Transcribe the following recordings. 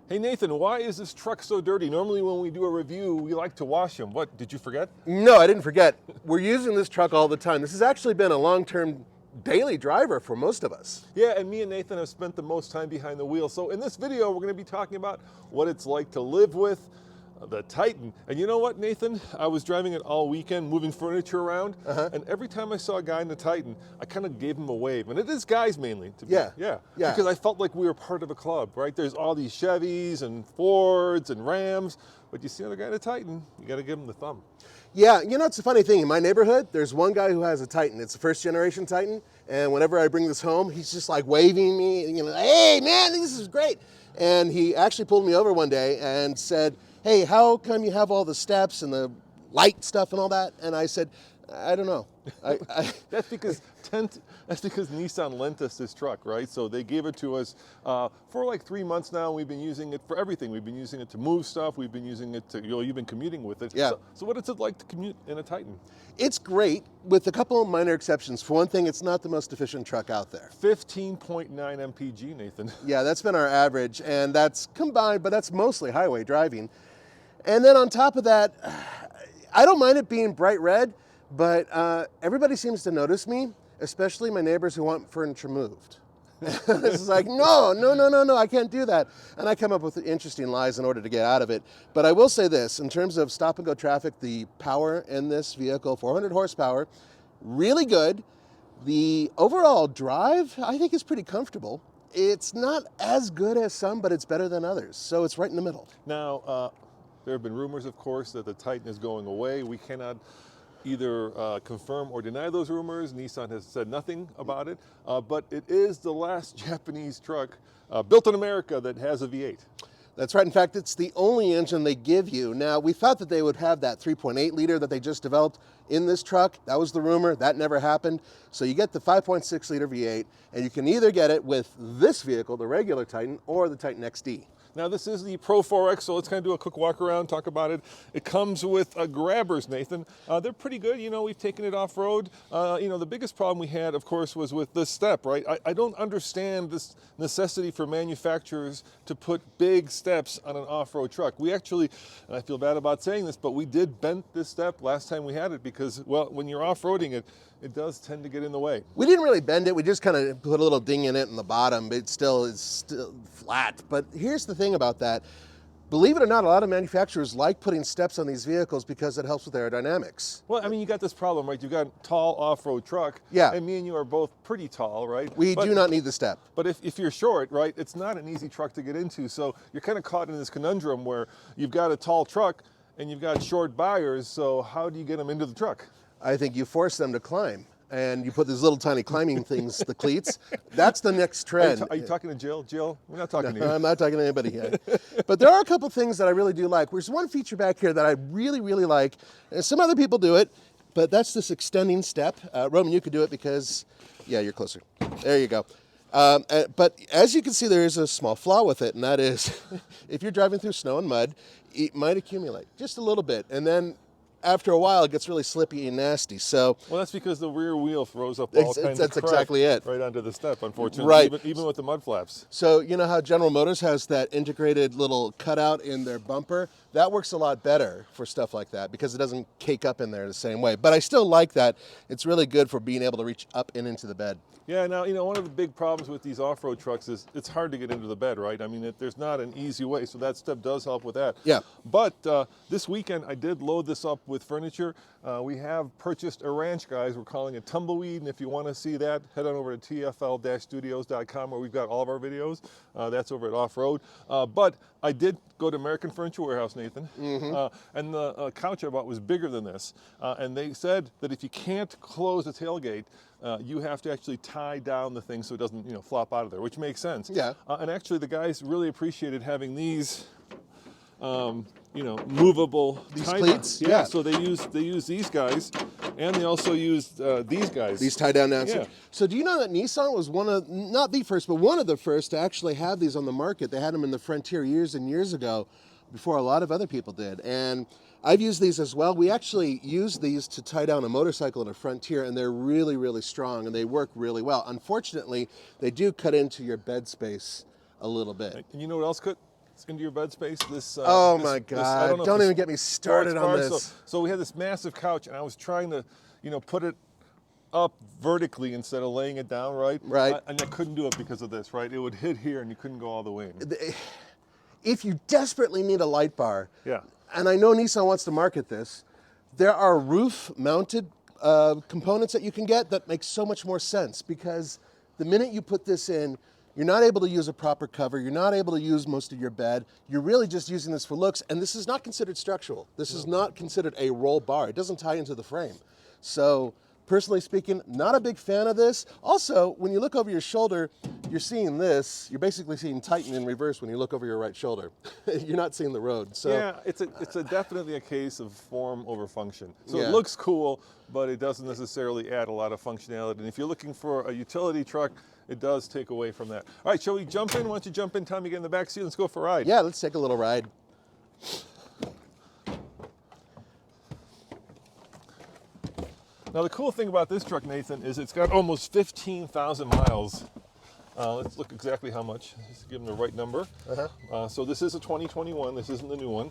Hey Nathan, why is this truck so dirty? Normally when we do a review, we like to wash them. What, did you forget? No, I didn't forget. We're using this truck all the time. This has actually been a long-term daily driver for most of us. Yeah, and me and Nathan have spent the most time behind the wheel. So in this video, we're going to be talking about what it's like to live with the Titan. And you know what, Nathan? I was driving it all weekend, moving furniture around, and every time I saw a guy in the Titan, I kind of gave him a wave. And it is guys mainly. Yeah. Because I felt like we were part of a club, right? There's all these Chevys and Fords and Rams, but you see another guy in a Titan, you got to give him the thumb. Yeah, you know, it's a funny thing. In my neighborhood, there's one guy who has a Titan. It's a first generation Titan. And whenever I bring this home, he's just like waving me, you know, hey man, this is great. And he actually pulled me over one day and said, hey, how come you have all the steps and the light stuff and all that? And I said, I don't know. That's because Nissan lent us this truck, right? So they gave it to us for like 3 months now. We've been using it for everything. We've been using it to move stuff. We've been using it to, you've been commuting with it. Yeah. So what is it like to commute in a Titan? It's great, with a couple of minor exceptions. For one thing, it's not the most efficient truck out there. 15.9 mpg, Nathan. Yeah, that's been our average, and that's combined, but that's mostly highway driving. And then on top of that, I don't mind it being bright red, but everybody seems to notice me, especially my neighbors who want furniture moved. It's like, no, I can't do that. And I come up with interesting lies in order to get out of it. But I will say this, in terms of stop and go traffic, the power in this vehicle, 400 horsepower, really good. The overall drive, I think, is pretty comfortable. It's not as good as some, but it's better than others. So it's right in the middle. Now, there have been rumors, of course, that the Titan is going away. We cannot either confirm or deny those rumors. Nissan has said nothing about it, but it is the last Japanese truck built in America that has a V8. That's right. In fact, it's the only engine they give you. Now, we thought that they would have that 3.8 liter that they just developed in this truck. That was the rumor. That never happened. So you get the 5.6 liter V8, and you can either get it with this vehicle, the regular Titan, or the Titan XD. Now this is the Pro 4X, so let's kind of do a quick walk around, talk about it. It comes with grabbers, Nathan. They're pretty good. You know, we've taken it off-road. The biggest problem we had, of course, was with this step, right? I don't understand this necessity for manufacturers to put big steps on an off-road truck. We actually, and I feel bad about saying this, but we did bend this step last time we had it because, well, when you're off-roading it, it does tend to get in the way. We didn't really bend it. We just kind of put a little ding in it in the bottom. It's still flat. But here's the thing about that. Believe it or not, a lot of manufacturers like putting steps on these vehicles because it helps with aerodynamics. Well, I mean, you got this problem, right? You've got a tall off-road truck. Yeah. And me and you are both pretty tall, right? We do not need the step. But if you're short, right, it's not an easy truck to get into. So you're kind of caught in this conundrum where you've got a tall truck and you've got short buyers. So how do you get them into the truck? I think you force them to climb. And you put these little tiny climbing things, the cleats. That's the next trend. Are you talking to Jill? Jill, we're not talking to you. I'm not talking to anybody yet. But there are a couple things that I really do like. There's one feature back here that I really, really like. And some other people do it, but that's this extending step. Roman, you could do it because, yeah, you're closer. There you go. But as you can see, there is a small flaw with it, and that is if you're driving through snow and mud, it might accumulate just a little bit. And then after a while, it gets really slippy and nasty. So, well, that's because the rear wheel throws up all kinds of crap. That's exactly it. Right onto the step, unfortunately. Right. Even with the mud flaps. So you know how General Motors has that integrated little cutout in their bumper? That works a lot better for stuff like that because it doesn't cake up in there the same way. But I still like that. It's really good for being able to reach up and into the bed. Yeah, now, one of the big problems with these off-road trucks is it's hard to get into the bed, right? I mean, there's not an easy way, so that step does help with that. Yeah. But this weekend, I did load this up with furniture. We have purchased a ranch, guys. We're calling it Tumbleweed, and if you want to see that, head on over to TFL-studios.com where we've got all of our videos. That's over at Off-Road. But I did go to American Furniture Warehouse, Nathan, and the couch I bought was bigger than this. And they said that if you can't close the tailgate, you have to actually tie down the thing so it doesn't, flop out of there, which makes sense. Yeah. And actually, the guys really appreciated having these, movable cleats. Yeah. So they use these guys, and they also used these guys. These tie down now. Yeah. So do you know that Nissan was one of, not the first, but one of the first to actually have these on the market? They had them in the Frontier years and years ago, before a lot of other people did. And I've used these as well. We actually use these to tie down a motorcycle in a Frontier, and they're really, really strong, and they work really well. Unfortunately, they do cut into your bed space a little bit. And you know what else into your bed space. This. Oh this, my this, I God! know if Don't this even get me started sports on bar- this. So we had this massive couch, and I was trying to, put it up vertically instead of laying it down, right? Right. And I couldn't do it because of this, right? It would hit here, and you couldn't go all the way in. If you desperately need a light bar, Yeah. and I know Nissan wants to market this, there are roof-mounted components that you can get that make so much more sense, because the minute you put this in, you're not able to use a proper cover, you're not able to use most of your bed, you're really just using this for looks, and this is not considered structural. This is not considered a roll bar. It doesn't tie into the frame. So, personally speaking, not a big fan of this. Also, when you look over your shoulder, you're seeing this. You're basically seeing Titan in reverse when you look over your right shoulder. You're not seeing the road. So Yeah, it's definitely a case of form over function. So Yeah. it looks cool, but it doesn't necessarily add a lot of functionality. And if you're looking for a utility truck, it does take away from that. All right, shall we jump in? Why don't you jump in, Tommy, get in the back seat, let's go for a ride. yeah, let's take a little ride. Now the cool thing about this truck, Nathan, is it's got almost 15,000 miles. Let's look exactly how much, just to give them the right number. So this is a 2021, this isn't the new one.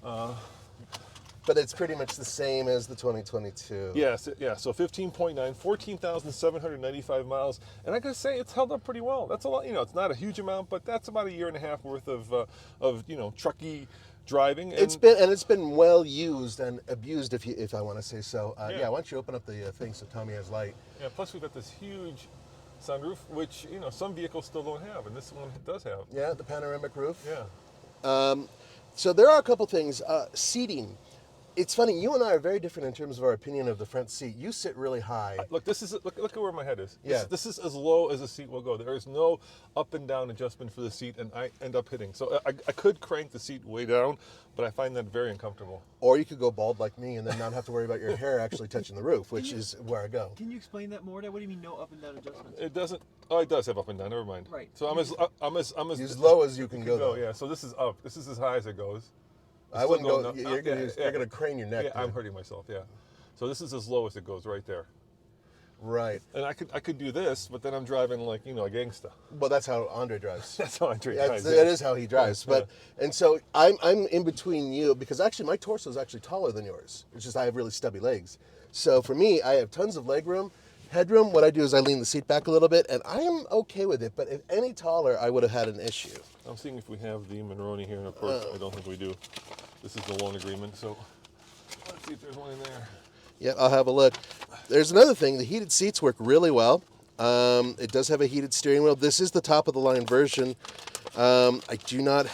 But it's pretty much the same as the 2022. Yes, yeah, so 15.9, 14,795 miles. And I gotta say, it's held up pretty well. That's a lot, it's not a huge amount, but that's about a year and a half worth of trucky driving. And It's been well used and abused, if I want to say so. Yeah. Why don't you open up the thing so Tommy has light? yeah, plus we've got this huge sunroof, which, some vehicles still don't have, and this one does have. Yeah, the panoramic roof. Yeah. So there are a couple things. Seating. It's funny, you and I are very different in terms of our opinion of the front seat. You sit really high. Look, look at where my head is. Yeah. This is as low as the seat will go. There is no up and down adjustment for the seat, and I end up hitting. So I could crank the seat way down, but I find that very uncomfortable. Or you could go bald like me and then not have to worry about your hair actually touching the roof, which is where I go. Can you explain that more? What do you mean no up and down adjustments? It doesn't. Oh, it does have up and down. Never mind. Right. So I'm as Low as you can go. though. Yeah. So this is up. This is as high as it goes. I wouldn't Still go. going You're up. going Yeah. to crane your neck. Yeah, I'm dude. hurting myself. Yeah. So this is as low as it goes right there. Right. And I could do this, but then I'm driving like a gangsta. Well, that's how Andre drives. That's how I drive. That is how he drives. But and so I'm in between you, because actually my torso is actually taller than yours. It's just I have really stubby legs. So for me, I have tons of leg room, headroom. What I do is I lean the seat back a little bit, and I am okay with it. But if any taller, I would have had an issue. I'm seeing if we have the Monroney here, and of course I don't think we do. This is the loan agreement, so let's see if there's one in there. Yeah, I'll have a look. There's another thing. The heated seats work really well. It does have a heated steering wheel. This is the top of the line version. I do not.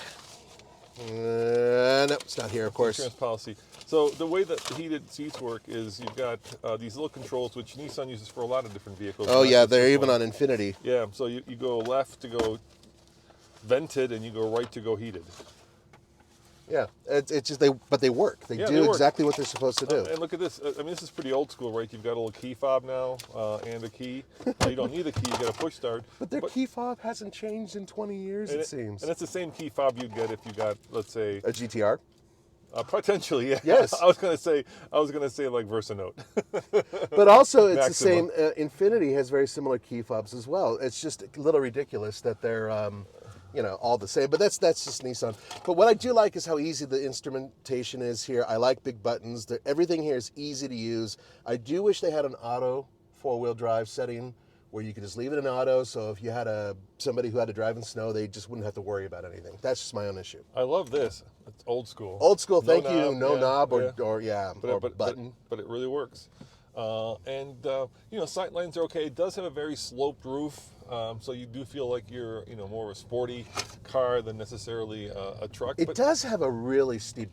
No, it's not here, of course. Insurance policy. So the way that the heated seats work is you've got these little controls, which Nissan uses for a lot of different vehicles. Oh not yeah, just they're this even one. on Infinity. Yeah, so you go left to go vented, and you go right to go heated. Yeah, it's just but they work. They Yeah, do they work. exactly what they're supposed to do. And look at this. I mean, this is pretty old school, right? You've got a little key fob now and a key. You don't need a key. You got a push start. But their key fob hasn't changed in 20 years, it seems. And it's the same key fob you'd get if you got, let's say, A GTR? potentially, yeah. Yes. I was gonna say like Versanote. But also, it's Maxima. the same. Infinity has very similar key fobs as well. It's just a little ridiculous that they're, all the same. But that's just Nissan. But what I do like is how easy the instrumentation is here. I like big buttons. Everything here is easy to use. I do wish they had an auto four-wheel drive setting where you could just leave it in auto. So if you had somebody who had to drive in snow, they just wouldn't have to worry about anything. That's just my own issue. I love this. It's old school. Old school. Thank you. knob, No yeah, knob or but button. But it really works. Sight lines are okay. It does have a very sloped roof, so you do feel like you're, more of a sporty car than necessarily a truck. It does have a really steep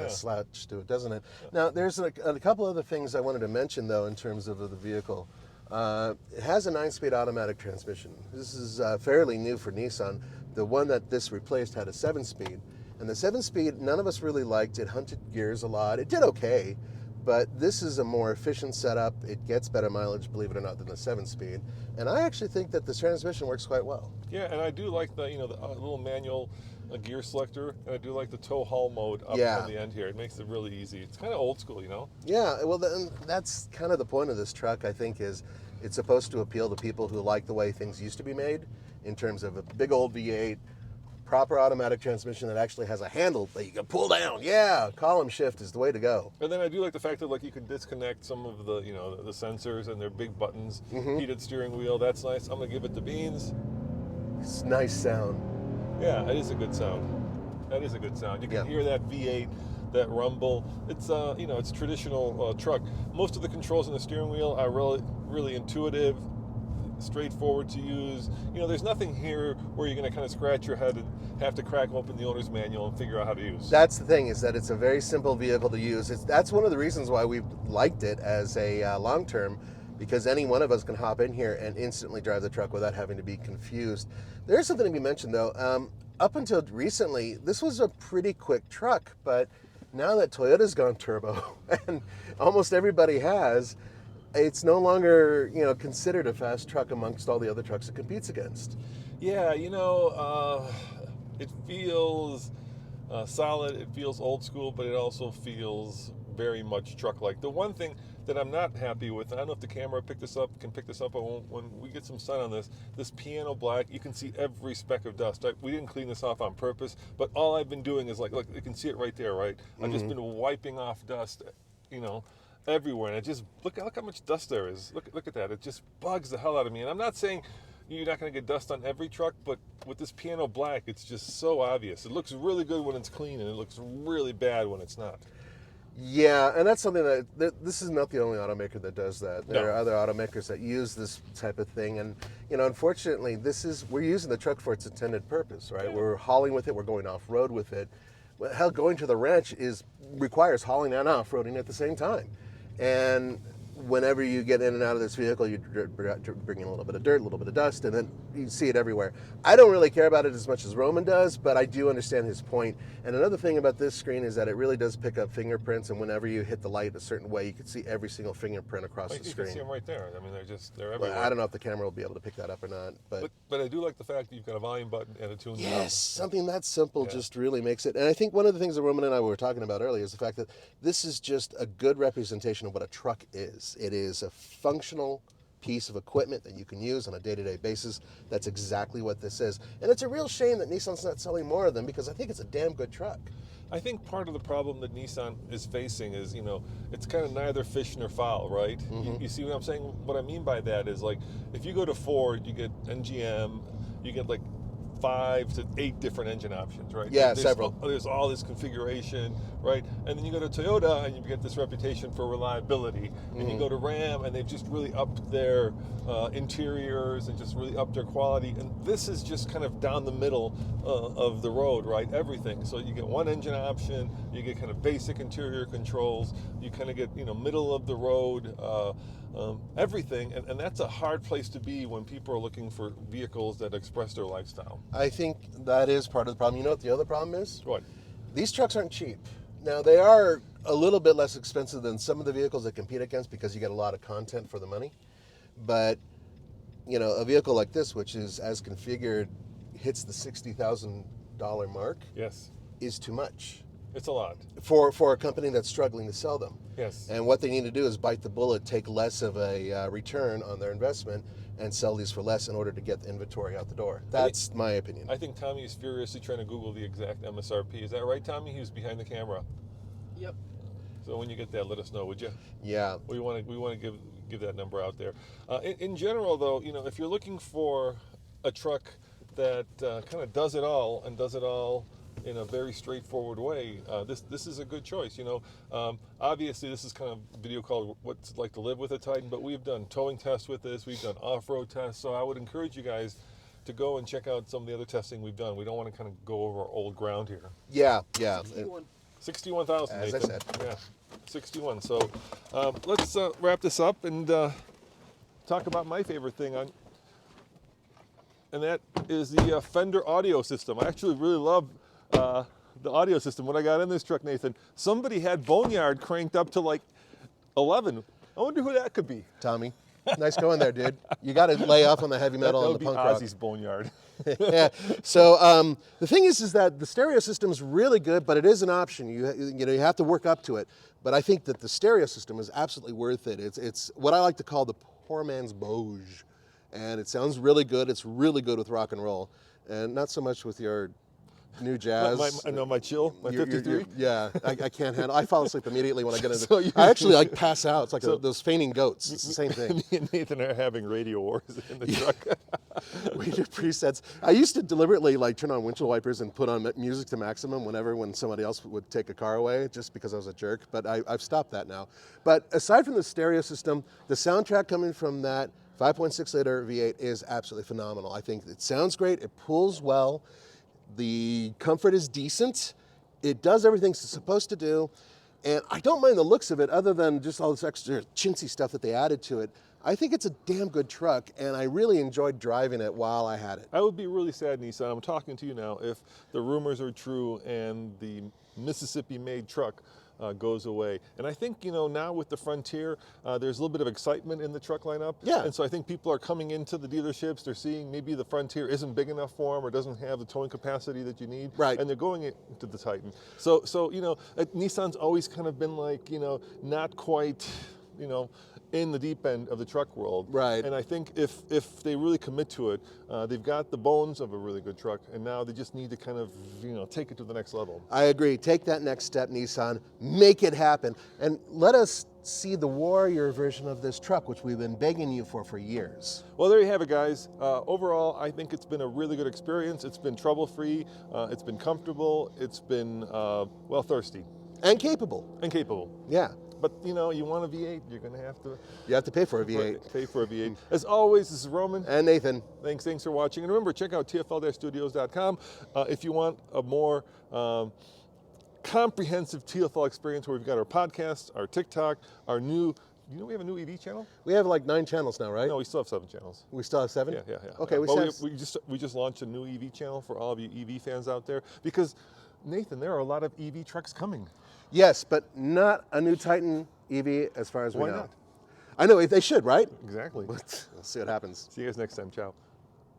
slouch to it, doesn't it? Now, there's a couple other things I wanted to mention, though, in terms of the vehicle. It has a 9-speed automatic transmission. This is fairly new for Nissan. The one that this replaced had a 7-speed. And the 7-speed, none of us really liked. It hunted gears a lot. It did okay. But this is a more efficient setup. It gets better mileage, believe it or not, than the 7-speed. And I actually think that the transmission works quite well. Yeah, and I do like the little manual gear selector, and I do like the tow haul mode up Yeah. on the end here. It makes it really easy. It's kind of old school, Yeah, well, then that's kind of the point of this truck, I think, is it's supposed to appeal to people who like the way things used to be made, in terms of a big old V8, proper automatic transmission that actually has a handle that you can pull down. Yeah, column shift is the way to go. And then I do like the fact that like you can disconnect some of the the sensors and their big buttons, heated steering wheel. That's nice. I'm gonna give it the beans. It's nice sound. Yeah, it is a good sound. That is a good sound. You can hear that V8, that rumble. It's it's traditional truck. Most of the controls in the steering wheel are really intuitive, straightforward to use. There's nothing here where you're going to kind of scratch your head and have to crack open the owner's manual and figure out how to use. That's the thing, is that it's a very simple vehicle to use. That's one of the reasons why we've liked it as a long term, because any one of us can hop in here and instantly drive the truck without having to be confused. There's something to be mentioned though. Up until recently, this was a pretty quick truck, but now that Toyota's gone turbo and almost everybody has, it's no longer considered a fast truck amongst all the other trucks it competes against. Yeah, it feels solid. It feels old school, but it also feels very much truck-like. The one thing that I'm not happy with, I don't know if the camera can pick this up, but when we get some sun on this piano black, you can see every speck of dust. We didn't clean this off on purpose, but all I've been doing is look, you can see it right there, right? I've just been wiping off dust, everywhere, and it just look how much dust there is. Look at that. It just bugs the hell out of me. And I'm not saying you're not going to get dust on every truck, but with this piano black, it's just so obvious. It looks really good when it's clean, and it looks really bad when it's not. Yeah, and that's something that this is not the only automaker that does that. There No. are other automakers that use this type of thing, and unfortunately, we're using the truck for its intended purpose, right? Yeah. We're hauling with it, we're going off road with it. Well, hell, going to the ranch requires hauling and off roading at the same time, and whenever you get in and out of this vehicle, you bring in a little bit of dirt, a little bit of dust, and then you see it everywhere. I don't really care about it as much as Roman does, but I do understand his point. And another thing about this screen is that it really does pick up fingerprints, and whenever you hit the light a certain way, you can see every single fingerprint across the You screen. can see them right there. I mean, they're everywhere. Well, I don't know if the camera will be able to pick that up or not, but I do like the fact that you've got a volume button and a tune knob. yes, something that simple Yeah. just really makes it. And I think one of the things that Roman and I were talking about earlier is the fact that this is just a good representation of what a truck is. It is a functional piece of equipment that you can use on a day-to-day basis. That's exactly what this is. And it's a real shame that Nissan's not selling more of them, because I think it's a damn good truck. I think part of the problem that Nissan is facing is, it's kind of neither fish nor fowl, right? You see what I'm saying? What I mean by that is, like, if you go to Ford, you get NGM, you get like 5 to 8 different engine options, right? Yeah, there's several. There's all this configuration, right? And then you go to Toyota and you get this reputation for reliability. And you go to Ram and they've just really upped their interiors and just really upped their quality. And this is just kind of down the middle of the road, right? Everything. So you get one engine option, you get kind of basic interior controls, you kind of get, middle of the road, everything. And that's a hard place to be when people are looking for vehicles that express their lifestyle. I think that is part of the problem. You know what the other problem is? What? These trucks aren't cheap. Now, they are a little bit less expensive than some of the vehicles they compete against, because you get a lot of content for the money. But, a vehicle like this, which is as configured, hits the $60,000 mark, Yes. is too much It's a lot. for a company that's struggling to sell them. Yes. And what they need to do is bite the bullet, take less of a return on their investment, and sell these for less in order to get the inventory out the door. That's my opinion. I think Tommy is furiously trying to Google the exact MSRP. Is that right, Tommy? He was behind the camera. Yep. So when you get that, let us know, would you? Yeah. We want to give that number out there. In general, though, if you're looking for a truck that kind of does it all in a very straightforward way, this is a good choice. Obviously this is kind of a video called "What's It Like to Live with a Titan," but we've done towing tests with this, we've done off-road tests. So I would encourage you guys to go and check out some of the other testing we've done. We don't want to kind of go over old ground here. Yeah. 61,000. As I Nathan. said. Yeah, 61. So let's wrap this up and talk about my favorite thing and that is the Fender audio system. I actually really love the audio system. When I got in this truck, Nathan, somebody had Boneyard cranked up to like 11. I wonder who that could be. Tommy, nice going there, dude. You got to lay off on the heavy metal That and would the be punk rock. Ozzy's Boneyard. Yeah. So the thing is that the stereo system is really good, but it is an option. You have to work up to it. But I think that the stereo system is absolutely worth it. It's what I like to call the poor man's Bose, and it sounds really good. It's really good with rock and roll, and not so much with your new jazz. I know my chill, my 53. Yeah, I can't handle. I fall asleep immediately when I get into. So you- I actually like pass out. It's like those fainting goats. It's the same thing. Me and Nathan are having radio wars in the truck. We do presets. I used to deliberately like turn on windshield wipers and put on music to maximum when somebody else would take a car away, just because I was a jerk. But I've stopped that now. But aside from the stereo system, the soundtrack coming from that 5.6 liter V8 is absolutely phenomenal. I think it sounds great. It pulls well. The comfort is decent. It does everything it's supposed to do. And I don't mind the looks of it, other than just all this extra chintzy stuff that they added to it. I think it's a damn good truck, and I really enjoyed driving it while I had it. I would be really sad, Nissan, I'm talking to you now, if the rumors are true and the Mississippi-made truck goes away. And I think, now with the Frontier, there's a little bit of excitement in the truck lineup. Yeah. And so I think people are coming into the dealerships, they're seeing maybe the Frontier isn't big enough for them or doesn't have the towing capacity that you need. Right. And they're going into the Titan. So Nissan's always kind of been like, not quite, in the deep end of the truck world. Right. And I think if they really commit to it, they've got the bones of a really good truck, and now they just need to kind of, take it to the next level. I agree. Take that next step, Nissan. Make it happen. And let us see the Warrior version of this truck, which we've been begging you for years. Well, there you have it, guys. Overall, I think it's been a really good experience. It's been trouble-free. It's been comfortable. It's been, thirsty. And capable. And capable. Yeah. But, you want a V8, you're going to have to... You have to pay for a V8. Pay for a V8. As always, this is Roman. And Nathan. Thanks for watching. And remember, check out TFL-studios.com if you want a more comprehensive TFL experience where we've got our podcast, our TikTok, our new... we have a new EV channel? We have like 9 channels now, right? No, we still have 7 channels. We still have 7? Yeah. Okay, we just launched a new EV channel for all of you EV fans out there because, Nathan, there are a lot of EV trucks coming. Yes, but not a new Titan EV as far as we know. Why not? I know, they should, right? Exactly. We'll see what happens. See you guys next time. Ciao.